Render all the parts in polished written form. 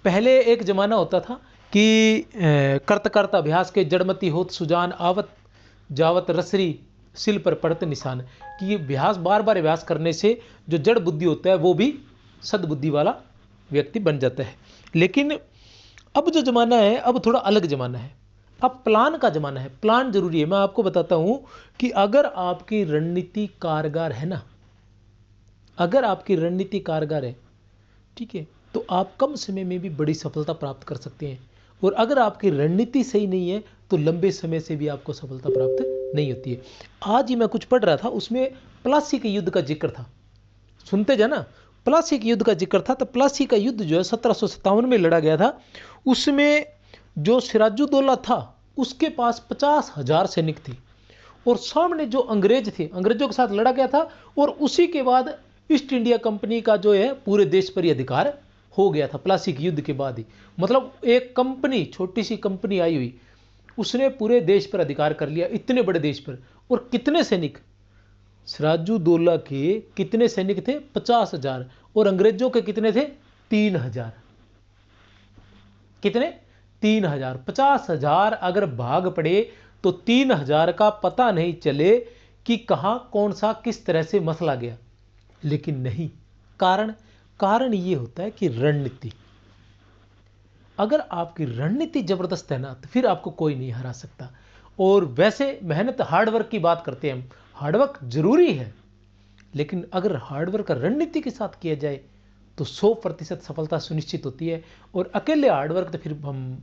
पहले एक जमाना होता था कि करत करत अभ्यास के जड़मती होत सुजान आवत जावत रसरी सिल पर पड़त निशान, कि ये अभ्यास बार बार अभ्यास करने से जो जड़ बुद्धि होता है वो भी सद्बुद्धि वाला व्यक्ति बन जाता है। लेकिन अब जो जमाना है, अब थोड़ा अलग जमाना है। अब प्लान का जमाना है, प्लान जरूरी है। मैं आपको बताता हूं कि अगर आपकी रणनीति कारगर है ना, अगर आपकी रणनीति कारगर है, ठीक है, तो आप कम समय में भी बड़ी सफलता प्राप्त कर सकते हैं। और अगर आपकी रणनीति सही नहीं है तो लंबे समय से भी आपको सफलता प्राप्त नहीं होती है। आज ही मैं कुछ पढ़ रहा था, उसमें प्लासी के युद्ध का जिक्र था। सुनते जाना, प्लासी के युद्ध का जिक्र था। तो प्लासी का युद्ध जो है 1757 में लड़ा गया था। उसमें जो सिराजुद्दौला था उसके पास 50,000 सैनिक थे, और सामने जो अंग्रेज थे, अंग्रेजों के साथ लड़ा गया था। और उसी के बाद ईस्ट इंडिया कंपनी का जो है पूरे देश पर ही अधिकार हो गया था, प्लासी के युद्ध के बाद ही। मतलब एक कंपनी, छोटी सी कंपनी आई हुई, उसने पूरे देश पर अधिकार कर लिया, इतने बड़े देश पर। और कितने सैनिक, सिराजुद्दौला के कितने सैनिक थे? 50,000। और अंग्रेजों के कितने थे? 3,000। कितने? 3,000। 50,000 अगर भाग पड़े तो 3,000 का पता नहीं चले कि कहां कौन सा किस तरह से मसला गया। लेकिन नहीं, कारण यह होता है कि रणनीति। अगर आपकी रणनीति जबरदस्त है ना, तो फिर आपको कोई नहीं हरा सकता। और वैसे मेहनत, हार्डवर्क की बात करते हैं हम, हार्डवर्क जरूरी है, लेकिन अगर हार्डवर्क रणनीति के साथ किया जाए तो 100% सफलता सुनिश्चित होती है। और अकेले हार्डवर्क तो फिर हम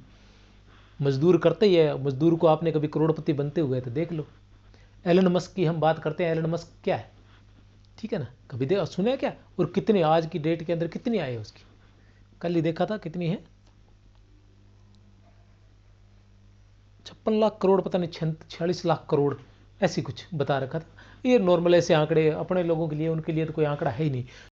मजदूर करते ही है। मजदूर को आपने कभी करोड़पति बनते हुए तो देख लो। एलन मस्क की हम बात करते हैं, एलन मस्क क्या है, ठीक है ना, कभी सुने क्या? और कितने आज की डेट के अंदर कितनी आई है उसकी? कल ही देखा था, कितनी है? 56 लाख करोड़, पता नहीं 46 लाख करोड़, ऐसी कुछ बता रखा था। ये नॉर्मल ऐसे आंकड़े अपने लोगों के लिए, उनके लिए तो कोई आंकड़ा है ही नहीं।